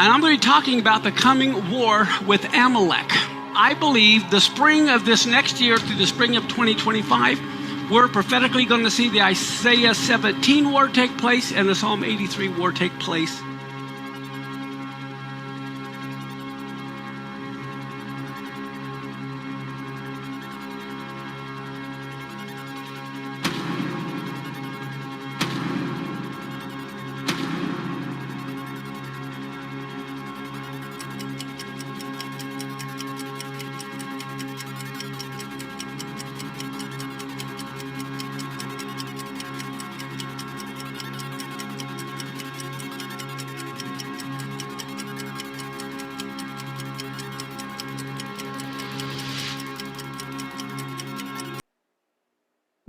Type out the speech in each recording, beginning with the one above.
And I'm going to be talking about the coming war with Amalek. I believe the spring of this next year through the spring of 2025, we're prophetically going to see the Isaiah 17 war take place and the Psalm 83 war take place.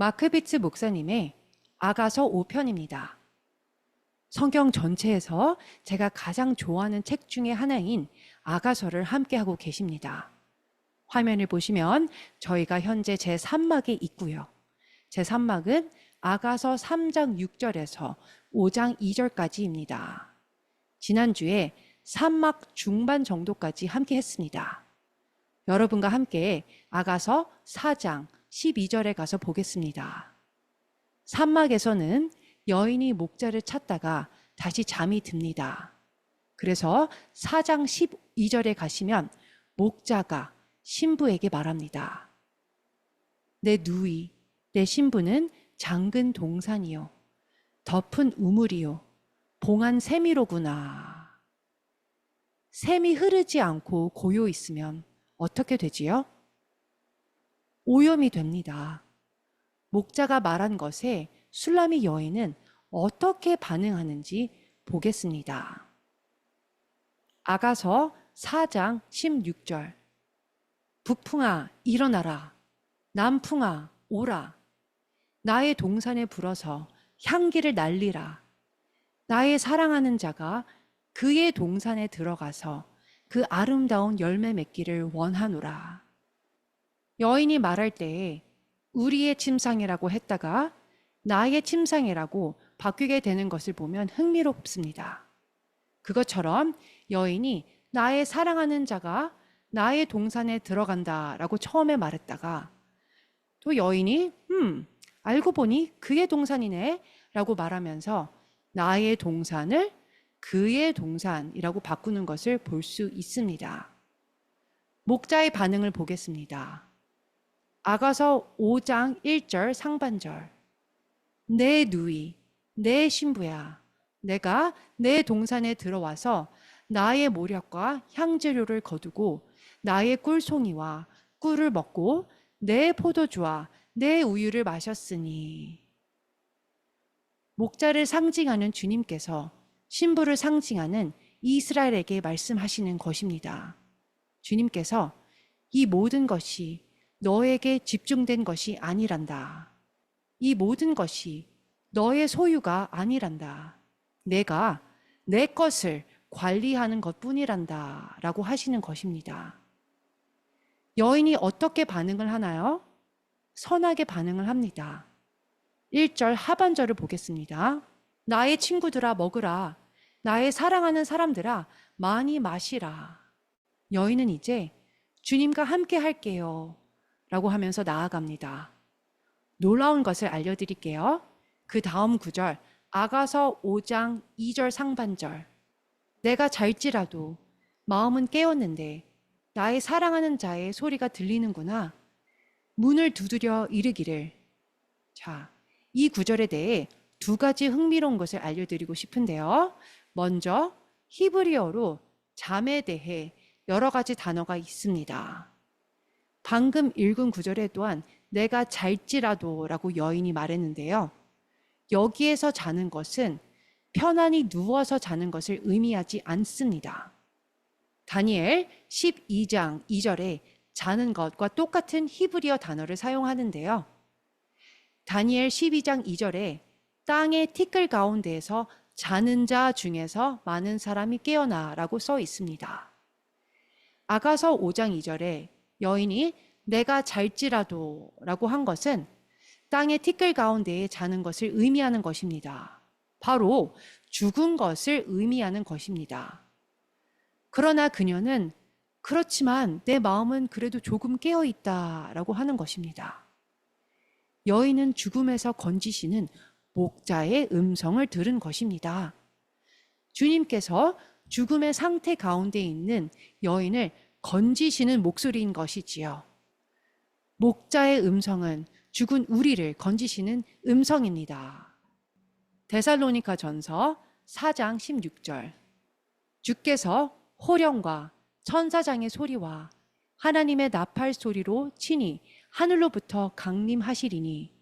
마크 비츠 목사님의 아가서 5편입니다. 성경 전체에서 제가 가장 좋아하는 책 중에 하나인 아가서를 함께하고 계십니다. 화면을 보시면 저희가 현재 제3막에 있고요. 제3막은 아가서 3장 6절에서 5장 2절까지입니다. 지난주에 3막 중반 정도까지 함께 했습니다. 여러분과 함께 아가서 4장 12절에 가서 보겠습니다. 3막에서는 여인이 목자를 찾다가 다시 잠이 듭니다. 그래서 4장 12절에 가시면 목자가 신부에게 말합니다. 내 누이, 내 신부는 장근 동산이요, 덮은 우물이요, 봉한 세미로구나. 샘이 흐르지 않고 고요 있으면 어떻게 되지요? 오염이 됩니다. 목자가 말한 것에 술라미 여인은 어떻게 반응하는지 보겠습니다. 아가서 4장 16절. 북풍아 일어나라, 남풍아 오라. 나의 동산에 불어서 향기를 날리라. 나의 사랑하는 자가 그의 동산에 들어가서 그 아름다운 열매 맺기를 원하노라. 여인이 말할 때에 우리의 침상이라고 했다가 나의 침상이라고 바뀌게 되는 것을 보면 흥미롭습니다. 그것처럼 여인이 나의 사랑하는 자가 나의 동산에 들어간다라고 처음에 말했다가 또 여인이 알고 보니 그의 동산이네 라고 말하면서 나의 동산을 그의 동산이라고 바꾸는 것을 볼 수 있습니다. 목자의 반응을 보겠습니다. 아가서 5장 1절 상반절. 내 누이, 내 신부야, 내가 내 동산에 들어와서 나의 모략과 향재료를 거두고 나의 꿀송이와 꿀을 먹고 내 포도주와 내 우유를 마셨으니. 목자를 상징하는 주님께서 신부를 상징하는 이스라엘에게 말씀하시는 것입니다. 주님께서 이 모든 것이 너에게 집중된 것이 아니란다. 이 모든 것이 너의 소유가 아니란다. 내가 내 것을 관리하는 것뿐이란다 라고 하시는 것입니다. 여인이 어떻게 반응을 하나요? 선하게 반응을 합니다. 1절 하반절을 보겠습니다. 나의 친구들아 먹으라. 나의 사랑하는 사람들아 많이 마시라. 여인은 이제 주님과 함께 할게요 라고 하면서 나아갑니다. 놀라운 것을 알려드릴게요. 그 다음 구절 아가서 5장 2절 상반절. 내가 잘지라도 마음은 깨었는데 나의 사랑하는 자의 소리가 들리는구나. 문을 두드려 이르기를. 자, 이 구절에 대해 두 가지 흥미로운 것을 알려드리고 싶은데요. 먼저 히브리어로 잠에 대해 여러 가지 단어가 있습니다. 방금 읽은 구절에 또한 내가 잘지라도 라고 여인이 말했는데요. 여기에서 자는 것은 편안히 누워서 자는 것을 의미하지 않습니다. 다니엘 12장 2절에 자는 것과 똑같은 히브리어 단어를 사용하는데요. 다니엘 12장 2절에 땅의 티끌 가운데에서 자는 자 중에서 많은 사람이 깨어나 라고 써 있습니다. 아가서 5장 2절에 여인이 내가 잘지라도 라고 한 것은 땅의 티끌 가운데에 자는 것을 의미하는 것입니다. 바로 죽은 것을 의미하는 것입니다. 그러나 그녀는 그렇지만 내 마음은 그래도 조금 깨어 있다라고 하는 것입니다. 여인은 죽음에서 건지시는 목자의 음성을 들은 것입니다. 주님께서 죽음의 상태 가운데 있는 여인을 건지시는 목소리인 것이지요. 목자의 음성은 죽은 우리를 건지시는 음성입니다. 데살로니가 전서 4장 16절. 주께서 호령과 천사장의 소리와 하나님의 나팔 소리로 친히 하늘로부터 강림하시리니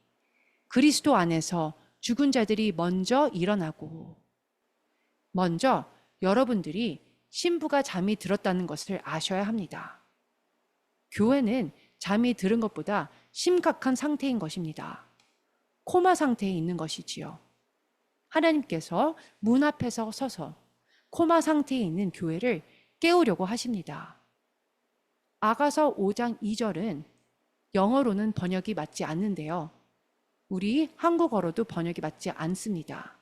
그리스도 안에서 죽은 자들이 먼저 일어나고. 먼저 여러분들이 신부가 잠이 들었다는 것을 아셔야 합니다. 교회는 잠이 들은 것보다 심각한 상태인 것입니다. 코마 상태에 있는 것이지요. 하나님께서 문 앞에서 서서 코마 상태에 있는 교회를 깨우려고 하십니다. 아가서 5장 2절은 영어로는 번역이 맞지 않는데요. 우리 한국어로도 번역이 맞지 않습니다.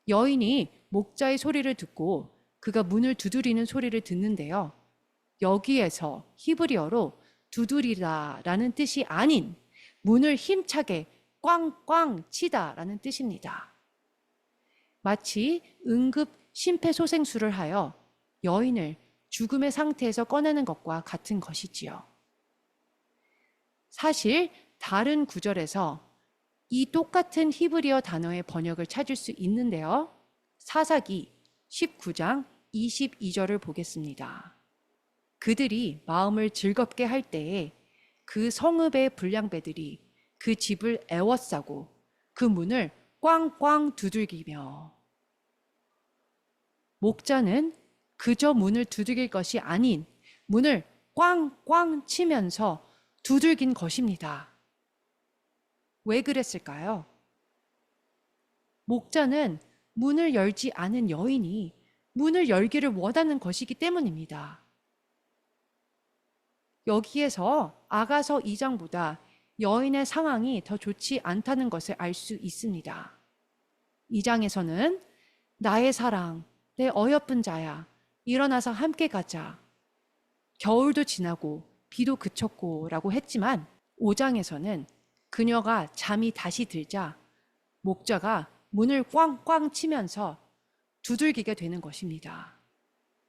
여인이 목자의 소리를 듣고 그가 문을 두드리는 소리를 듣는데요. 여기에서 히브리어로 두드리다라는 뜻이 아닌 문을 힘차게 꽝꽝 치다라는 뜻입니다. 마치 응급 심폐소생술을 하여 여인을 죽음의 상태에서 꺼내는 것과 같은 것이지요. 사실 다른 구절에서 이 똑같은 히브리어 단어의 번역을 찾을 수 있는데요. 사사기 19장 22절을 보겠습니다. 그들이 마음을 즐겁게 할 때에 그 성읍의 불량배들이 그 집을 애워싸고 그 문을 꽝꽝 두들기며. 목자는 그저 문을 두들길 것이 아닌 문을 꽝꽝 치면서 두들긴 것입니다. 왜 그랬을까요? 목자는 문을 열지 않은 여인이 문을 열기를 원하는 것이기 때문입니다. 여기에서 아가서 2장보다 여인의 상황이 더 좋지 않다는 것을 알 수 있습니다. 2장에서는 나의 사랑, 내 어여쁜 자야, 일어나서 함께 가자. 겨울도 지나고 비도 그쳤고 라고 했지만 5장에서는 그녀가 잠이 다시 들자 목자가 문을 꽝꽝 치면서 두들기게 되는 것입니다.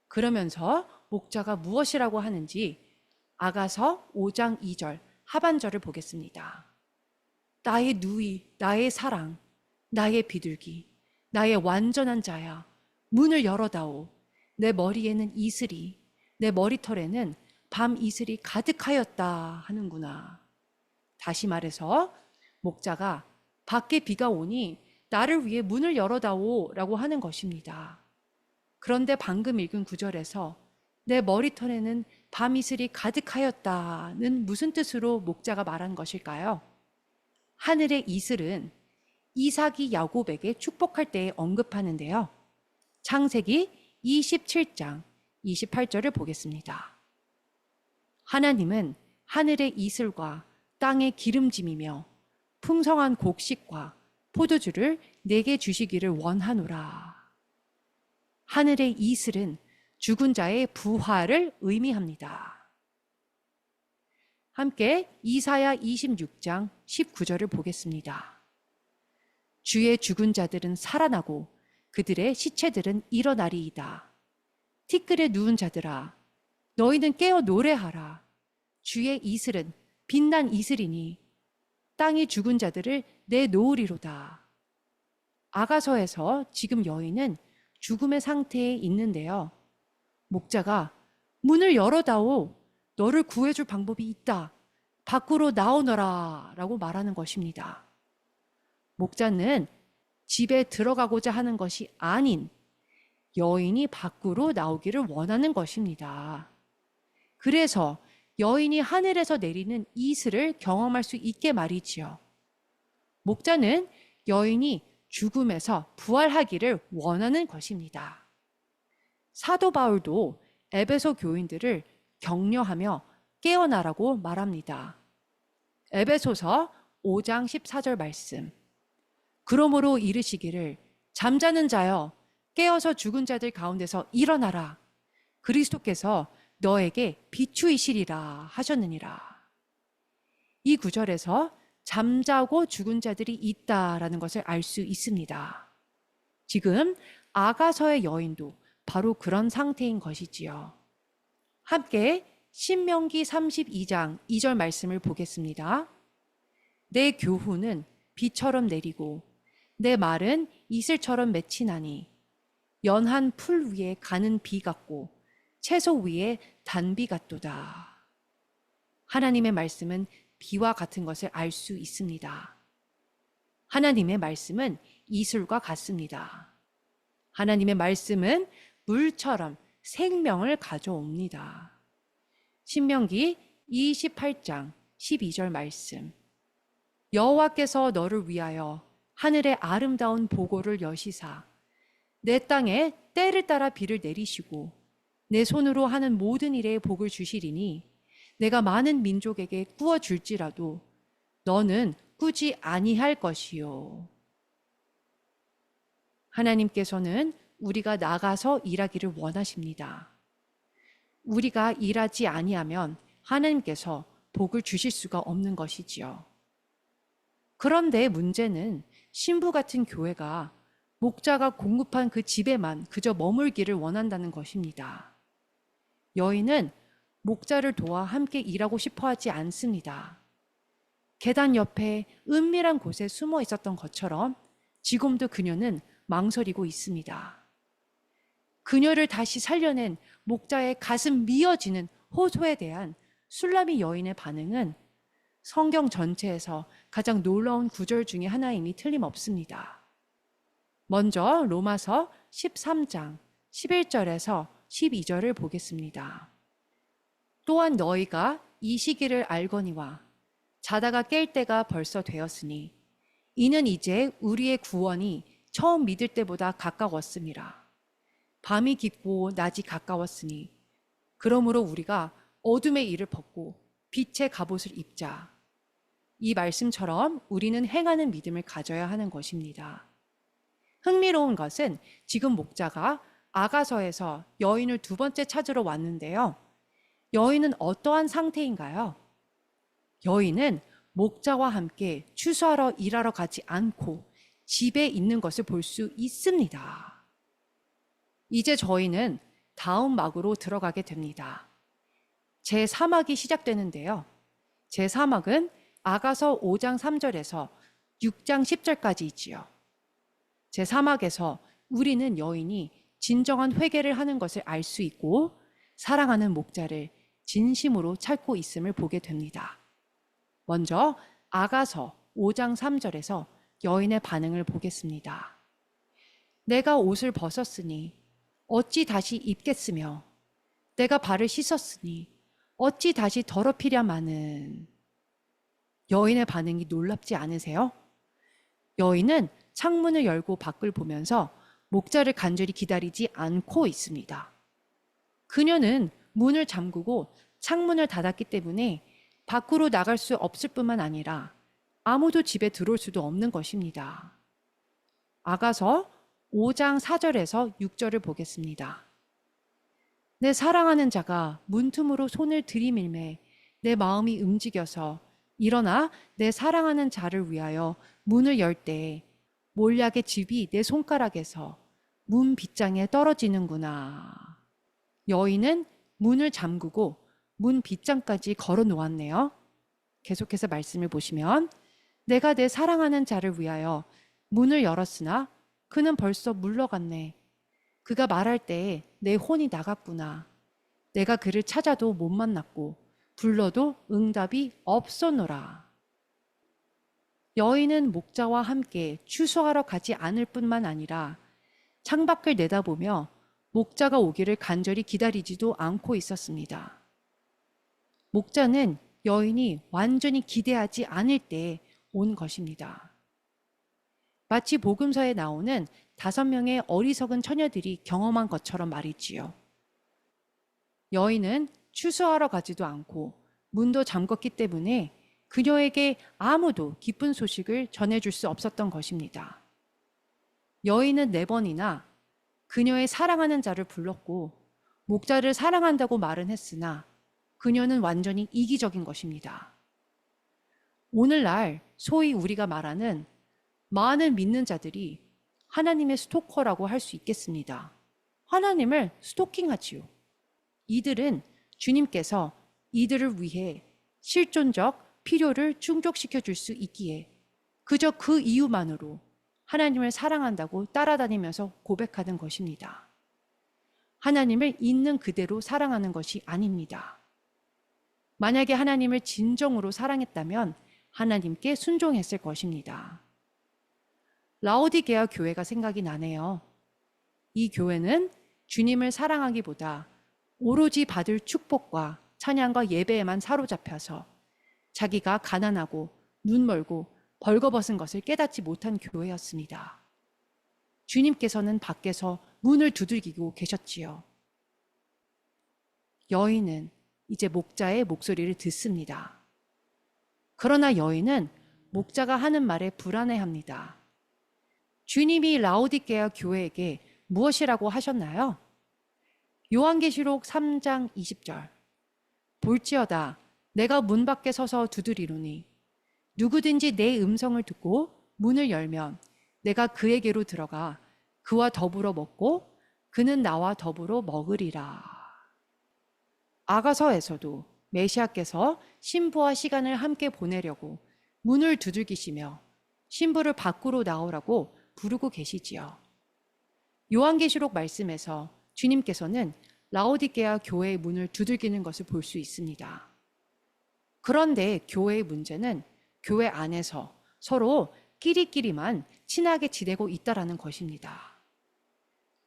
그러면서 목자가 무엇이라고 하는지 아가서 5장 2절 하반절을 보겠습니다. 나의 누이, 나의 사랑, 나의 비둘기, 나의 완전한 자야, 문을 열어다오. 내 머리에는 이슬이, 내 머리털에는 밤 이슬이 가득하였다 하는구나. 다시 말해서 목자가 밖에 비가 오니 나를 위해 문을 열어다오 라고 하는 것입니다. 그런데 방금 읽은 구절에서 내 머리털에는 밤 이슬이 가득하였다는 무슨 뜻으로 목자가 말한 것일까요? 하늘의 이슬은 이삭이 야곱에게 축복할 때에 언급하는데요. 창세기 27장 28절을 보겠습니다. 하나님은 하늘의 이슬과 땅의 기름짐이며 풍성한 곡식과 포도주를 내게 주시기를 원하노라. 하늘의 이슬은 죽은 자의 부활을 의미합니다. 함께 이사야 26장 19절을 보겠습니다. 주의 죽은 자들은 살아나고 그들의 시체들은 일어나리이다. 티끌에 누운 자들아, 너희는 깨어 노래하라. 주의 이슬은 빛난 이슬이니 땅이 죽은 자들을 내놓으리로다. 아가서에서 지금 여인은 죽음의 상태에 있는데요. 목자가 문을 열어다오. 너를 구해줄 방법이 있다. 밖으로 나오너라 라고 말하는 것입니다. 목자는 집에 들어가고자 하는 것이 아닌 여인이 밖으로 나오기를 원하는 것입니다. 그래서 여인이 하늘에서 내리는 이슬을 경험할 수 있게 말이지요. 목자는 여인이 죽음에서 부활하기를 원하는 것입니다. 사도 바울도 에베소 교인들을 격려하며 깨어나라고 말합니다. 에베소서 5장 14절 말씀. 그러므로 이르시기를 잠자는 자여 깨어서 죽은 자들 가운데서 일어나라. 그리스도께서 너에게 비추이시리라 하셨느니라. 이 구절에서 잠자고 죽은 자들이 있다라는 것을 알 수 있습니다. 지금 아가서의 여인도 바로 그런 상태인 것이지요. 함께 신명기 32장 2절 말씀을 보겠습니다. 내 교훈은 비처럼 내리고 내 말은 이슬처럼 맺히나니 연한 풀 위에 가는 비 같고 채소 위에 단비 같도다. 하나님의 말씀은 비와 같은 것을 알 수 있습니다. 하나님의 말씀은 이슬과 같습니다. 하나님의 말씀은 물처럼 생명을 가져옵니다. 신명기 28장 12절 말씀. 여호와께서 너를 위하여 하늘의 아름다운 보고를 여시사 내 땅에 때를 따라 비를 내리시고 내 손으로 하는 모든 일에 복을 주시리니 내가 많은 민족에게 꾸어 줄지라도 너는 꾸지 아니할 것이요. 하나님께서는 우리가 나가서 일하기를 원하십니다. 우리가 일하지 아니하면 하나님께서 복을 주실 수가 없는 것이지요. 그런데 문제는 신부 같은 교회가 목자가 공급한 그 집에만 그저 머물기를 원한다는 것입니다. 여인은 목자를 도와 함께 일하고 싶어 하지 않습니다. 계단 옆에 은밀한 곳에 숨어 있었던 것처럼 지금도 그녀는 망설이고 있습니다. 그녀를 다시 살려낸 목자의 가슴 미어지는 호소에 대한 술라미 여인의 반응은 성경 전체에서 가장 놀라운 구절 중에 하나임이 틀림없습니다. 먼저 로마서 13장 11절에서 12절을 보겠습니다. 또한 너희가 이 시기를 알거니와 자다가 깰 때가 벌써 되었으니 이는 이제 우리의 구원이 처음 믿을 때보다 가까웠음이라. 밤이 깊고 낮이 가까웠으니 그러므로 우리가 어둠의 일을 벗고 빛의 갑옷을 입자. 이 말씀처럼 우리는 행하는 믿음을 가져야 하는 것입니다. 흥미로운 것은 지금 목자가 아가서에서 여인을 두 번째 찾으러 왔는데요. 여인은 어떠한 상태인가요? 여인은 목자와 함께 추수하러 일하러 가지 않고 집에 있는 것을 볼 수 있습니다. 이제 저희는 다음 막으로 들어가게 됩니다. 제3막이 시작되는데요. 제3막은 아가서 5장 3절에서 6장 10절까지 있지요. 제3막에서 우리는 여인이 진정한 회개를 하는 것을 알 수 있고 사랑하는 목자를 진심으로 찾고 있음을 보게 됩니다. 먼저 아가서 5장 3절에서 여인의 반응을 보겠습니다. 내가 옷을 벗었으니 어찌 다시 입겠으며 내가 발을 씻었으니 어찌 다시 더럽히랴마는. 여인의 반응이 놀랍지 않으세요? 여인은 창문을 열고 밖을 보면서 목자를 간절히 기다리지 않고 있습니다. 그녀는 문을 잠그고 창문을 닫았기 때문에 밖으로 나갈 수 없을 뿐만 아니라 아무도 집에 들어올 수도 없는 것입니다. 아가서 5장 4절에서 6절을 보겠습니다. 내 사랑하는 자가 문틈으로 손을 들이밀매 내 마음이 움직여서 일어나 내 사랑하는 자를 위하여 문을 열 때 몰약의 집이 내 손가락에서 문 빗장에 떨어지는구나. 여인은 문을 잠그고 문 빗장까지 걸어 놓았네요. 계속해서 말씀을 보시면 내가 내 사랑하는 자를 위하여 문을 열었으나 그는 벌써 물러갔네. 그가 말할 때에 내 혼이 나갔구나. 내가 그를 찾아도 못 만났고 불러도 응답이 없었노라. 여인은 목자와 함께 추수하러 가지 않을 뿐만 아니라 창밖을 내다보며 목자가 오기를 간절히 기다리지도 않고 있었습니다. 목자는 여인이 완전히 기대하지 않을 때 온 것입니다. 마치 복음서에 나오는 5명의 어리석은 처녀들이 경험한 것처럼 말이지요. 여인은 추수하러 가지도 않고 문도 잠궜기 때문에 그녀에게 아무도 기쁜 소식을 전해줄 수 없었던 것입니다. 여인은 4번이나 그녀의 사랑하는 자를 불렀고 목자를 사랑한다고 말은 했으나 그녀는 완전히 이기적인 것입니다. 오늘날 소위 우리가 말하는 많은 믿는 자들이 하나님의 스토커라고 할 수 있겠습니다. 하나님을 스토킹하지요. 이들은 주님께서 이들을 위해 실존적 필요를 충족시켜 줄 수 있기에 그저 그 이유만으로 하나님을 사랑한다고 따라다니면서 고백하는 것입니다. 하나님을 있는 그대로 사랑하는 것이 아닙니다. 만약에 하나님을 진정으로 사랑했다면 하나님께 순종했을 것입니다. 라오디게아 교회가 생각이 나네요. 이 교회는 주님을 사랑하기보다 오로지 받을 축복과 찬양과 예배에만 사로잡혀서 자기가 가난하고 눈 멀고 벌거벗은 것을 깨닫지 못한 교회였습니다. 주님께서는 밖에서 문을 두들기고 계셨지요. 여인은 이제 목자의 목소리를 듣습니다. 그러나 여인은 목자가 하는 말에 불안해합니다. 주님이 라오디게아 교회에게 무엇이라고 하셨나요? 요한계시록 3장 20절. 볼지어다 내가 문 밖에 서서 두드리노니 누구든지 내 음성을 듣고 문을 열면 내가 그에게로 들어가 그와 더불어 먹고 그는 나와 더불어 먹으리라. 아가서에서도 메시아께서 신부와 시간을 함께 보내려고 문을 두들기시며 신부를 밖으로 나오라고 부르고 계시지요. 요한계시록 말씀에서 주님께서는 라오디게아 교회의 문을 두들기는 것을 볼 수 있습니다. 그런데 교회의 문제는 교회 안에서 서로 끼리끼리만 친하게 지내고 있다라는 것입니다.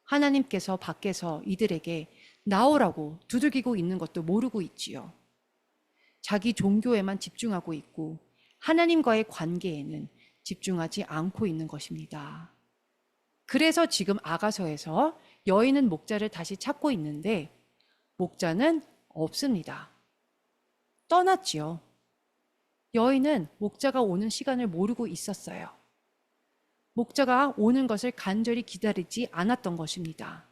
하나님께서 밖에서 이들에게 나오라고 두들기고 있는 것도 모르고 있지요. 자기 종교에만 집중하고 있고 하나님과의 관계에는 집중하지 않고 있는 것입니다. 그래서 지금 아가서에서 여인은 목자를 다시 찾고 있는데 목자는 없습니다. 떠났지요. 여인은 목자가 오는 시간을 모르고 있었어요. 목자가 오는 것을 간절히 기다리지 않았던 것입니다.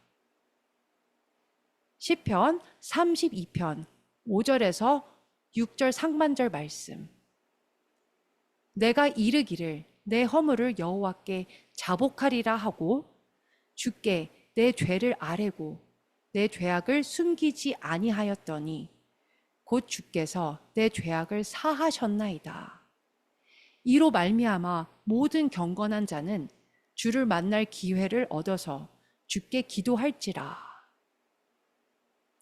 시편 32편 5절에서 6절 상반절 말씀. 내가 이르기를 내 허물을 여호와께 자복하리라 하고 주께 내 죄를 아뢰고 내 죄악을 숨기지 아니하였더니 곧 주께서 내 죄악을 사하셨나이다. 이로 말미암아 모든 경건한 자는 주를 만날 기회를 얻어서 주께 기도할지라.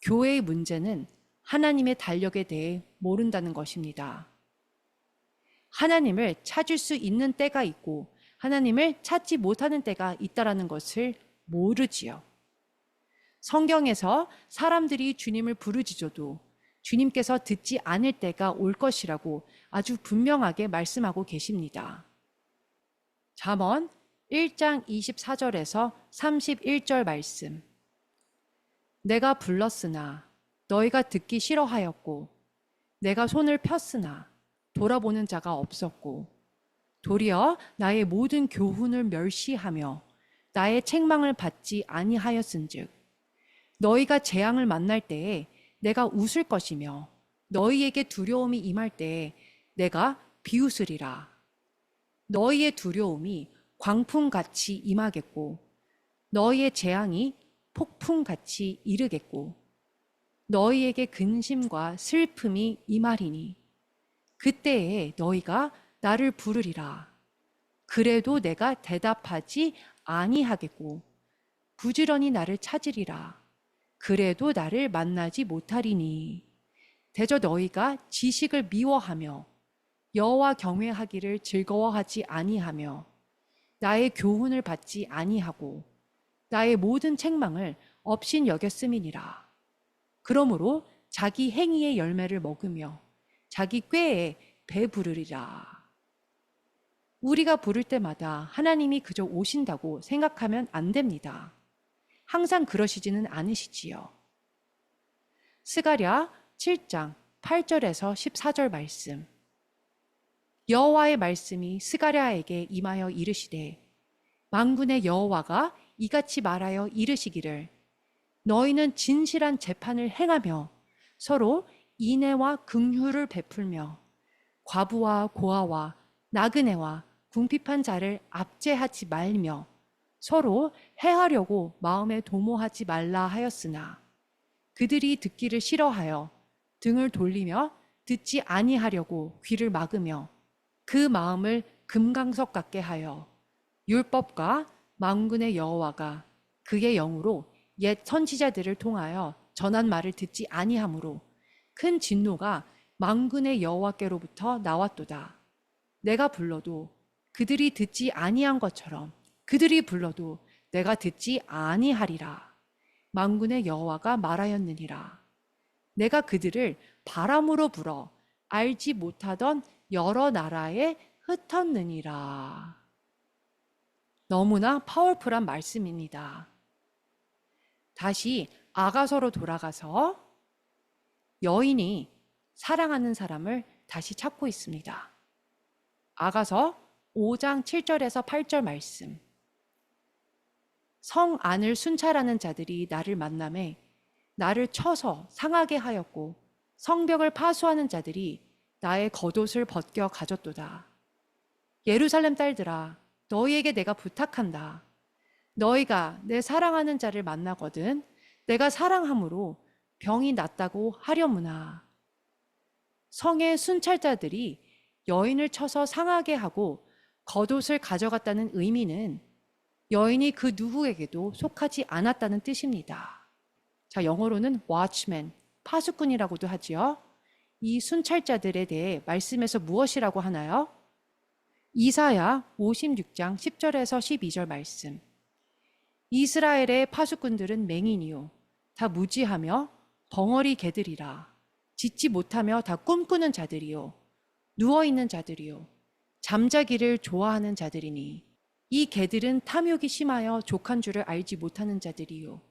교회의 문제는 하나님의 달력에 대해 모른다는 것입니다. 하나님을 찾을 수 있는 때가 있고 하나님을 찾지 못하는 때가 있다라는 것을 모르지요. 성경에서 사람들이 주님을 부르짖어도 주님께서 듣지 않을 때가 올 것이라고 아주 분명하게 말씀하고 계십니다. 잠언 1장 24절에서 31절 말씀. 내가 불렀으나 너희가 듣기 싫어하였고 내가 손을 폈으나 돌아보는 자가 없었고 도리어 나의 모든 교훈을 멸시하며 나의 책망을 받지 아니하였은즉 너희가 재앙을 만날 때에 내가 웃을 것이며 너희에게 두려움이 임할 때에 내가 비웃으리라. 너희의 두려움이 광풍같이 임하겠고 너희의 재앙이 폭풍같이 이르겠고 너희에게 근심과 슬픔이 임하리니 그때에 너희가 나를 부르리라. 그래도 내가 대답하지 아니하겠고 부지런히 나를 찾으리라. 그래도 나를 만나지 못하리니 대저 너희가 지식을 미워하며 여호와 경외하기를 즐거워하지 아니하며 나의 교훈을 받지 아니하고 나의 모든 책망을 업신 여겼음이니라. 그러므로 자기 행위의 열매를 먹으며 자기 꾀에 배부르리라. 우리가 부를 때마다 하나님이 그저 오신다고 생각하면 안 됩니다. 항상 그러시지는 않으시지요. 스가랴 7장 8절에서 14절 말씀. 여호와의 말씀이 스가랴에게 임하여 이르시되 만군의 여호와가 이같이 말하여 이르시기를 너희는 진실한 재판을 행하며 서로 인애와 긍휼을 베풀며 과부와 고아와 나그네와 궁핍한 자를 압제하지 말며 서로 해하려고 마음에 도모하지 말라 하였으나 그들이 듣기를 싫어하여 등을 돌리며 듣지 아니하려고 귀를 막으며 그 마음을 금강석 같게 하여 율법과 만군의 여호와가 그의 영으로 옛 선지자들을 통하여 전한 말을 듣지 아니하므로 큰 진노가 만군의 여호와께로부터 나왔도다. 내가 불러도 그들이 듣지 아니한 것처럼 그들이 불러도 내가 듣지 아니하리라. 만군의 여호와가 말하였느니라. 내가 그들을 바람으로 불어 알지 못하던 여러 나라에 흩었느니라. 너무나 파워풀한 말씀입니다. 다시 아가서로 돌아가서 여인이 사랑하는 사람을 다시 찾고 있습니다. 아가서 5장 7절에서 8절 말씀. 성 안을 순찰하는 자들이 나를 만나매 나를 쳐서 상하게 하였고 성벽을 파수하는 자들이 나의 겉옷을 벗겨 가졌도다. 예루살렘 딸들아, 너희에게 내가 부탁한다. 너희가 내 사랑하는 자를 만나거든 내가 사랑함으로 병이 낫다고 하려무나. 성의 순찰자들이 여인을 쳐서 상하게 하고 겉옷을 가져갔다는 의미는 여인이 그 누구에게도 속하지 않았다는 뜻입니다. 자, 영어로는 watchman, 파수꾼이라고도 하지요. 이 순찰자들에 대해 말씀에서 무엇이라고 하나요? 이사야 56장 10절에서 12절 말씀. 이스라엘의 파수꾼들은 맹인이요 다 무지하며 벙어리 개들이라. 짖지 못하며 다 꿈꾸는 자들이요 누워있는 자들이요 잠자기를 좋아하는 자들이니 이 개들은 탐욕이 심하여 족한 줄을 알지 못하는 자들이요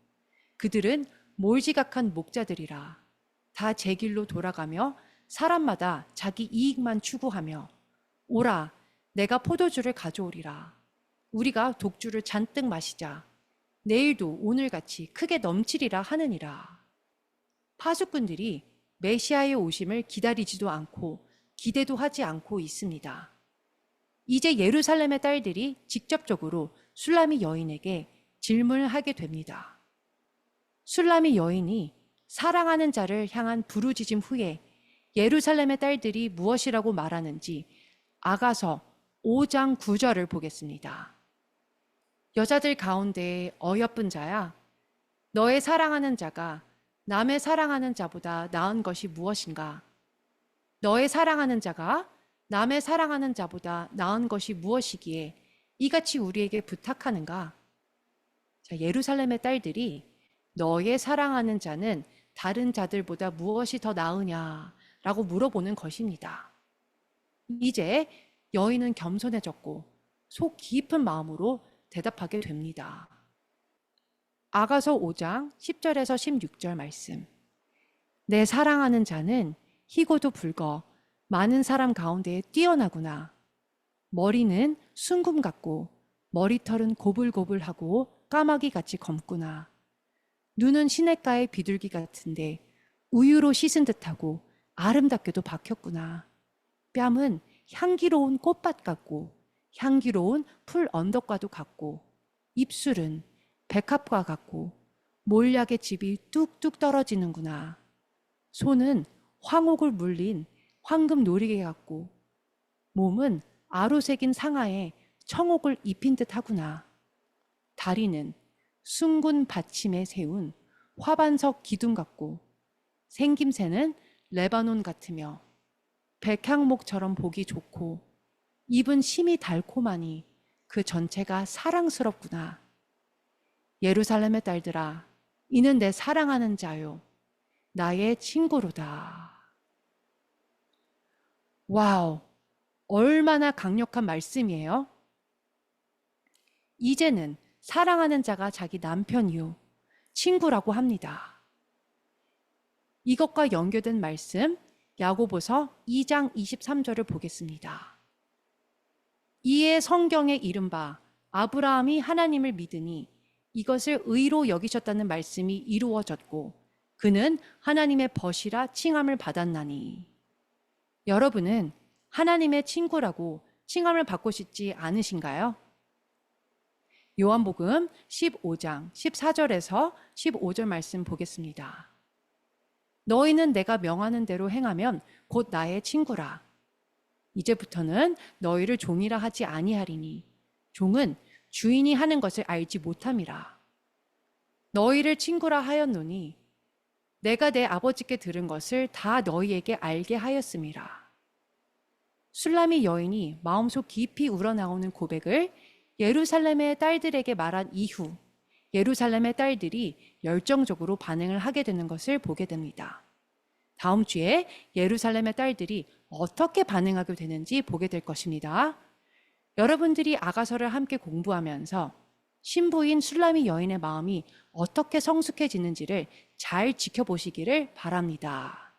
그들은 몰지각한 목자들이라. 다 제 길로 돌아가며 사람마다 자기 이익만 추구하며 오라 내가 포도주를 가져오리라. 우리가 독주를 잔뜩 마시자. 내일도 오늘같이 크게 넘치리라 하느니라. 파수꾼들이 메시아의 오심을 기다리지도 않고 기대도 하지 않고 있습니다. 이제 예루살렘의 딸들이 직접적으로 술라미 여인에게 질문을 하게 됩니다. 술라미 여인이 사랑하는 자를 향한 부르짖음 후에 예루살렘의 딸들이 무엇이라고 말하는지 아가서 5장 9절을 보겠습니다. 여자들 가운데 어여쁜 자야, 너의 사랑하는 자가 남의 사랑하는 자보다 나은 것이 무엇인가? 너의 사랑하는 자가 남의 사랑하는 자보다 나은 것이 무엇이기에 이같이 우리에게 부탁하는가? 자, 예루살렘의 딸들이 너의 사랑하는 자는 다른 자들보다 무엇이 더 나으냐라고 물어보는 것입니다. 이제 여인은 겸손해졌고 속 깊은 마음으로 대답하게 됩니다. 아가서 5장 10절에서 16절 말씀. 내 사랑하는 자는 희고도 붉어 많은 사람 가운데 뛰어나구나. 머리는 순금 같고 머리털은 고불고불하고 까마귀 같이 검구나. 눈은 시냇가의 비둘기 같은데 우유로 씻은 듯하고 아름답게도 박혔구나. 뺨은 향기로운 꽃밭 같고 향기로운 풀 언덕과도 같고 입술은 백합과 같고 몰약의 즙이 뚝뚝 떨어지는구나. 손은 황옥을 물린 황금 놀이개 같고 몸은 아로새긴 상아에 청옥을 입힌 듯 하구나. 다리는 숭근 받침에 세운 화반석 기둥 같고 생김새는 레바논 같으며 백향목처럼 보기 좋고 입은 심이 달콤하니 그 전체가 사랑스럽구나. 예루살렘의 딸들아, 이는 내 사랑하는 자요, 나의 친구로다. 와우, 얼마나 강력한 말씀이에요? 이제는 사랑하는 자가 자기 남편이요, 친구라고 합니다. 이것과 연결된 말씀, 야고보서 2장 23절을 보겠습니다. 이에 성경에 이른바 아브라함이 하나님을 믿으니 이것을 의로 여기셨다는 말씀이 이루어졌고 그는 하나님의 벗이라 칭함을 받았나니. 여러분은 하나님의 친구라고 칭함을 받고 싶지 않으신가요? 요한복음 15장 14절에서 15절 말씀 보겠습니다. 너희는 내가 명하는 대로 행하면 곧 나의 친구라. 이제부터는 너희를 종이라 하지 아니하리니 종은 주인이 하는 것을 알지 못함이라. 너희를 친구라 하였노니 내가 내 아버지께 들은 것을 다 너희에게 알게 하였음이라. 술라미 여인이 마음속 깊이 우러나오는 고백을 예루살렘의 딸들에게 말한 이후 예루살렘의 딸들이 열정적으로 반응을 하게 되는 것을 보게 됩니다. 다음 주에 예루살렘의 딸들이 어떻게 반응하게 되는지 보게 될 것입니다. 여러분들이 아가서를 함께 공부하면서 신부인 술라미 여인의 마음이 어떻게 성숙해지는지를 잘 지켜보시기를 바랍니다.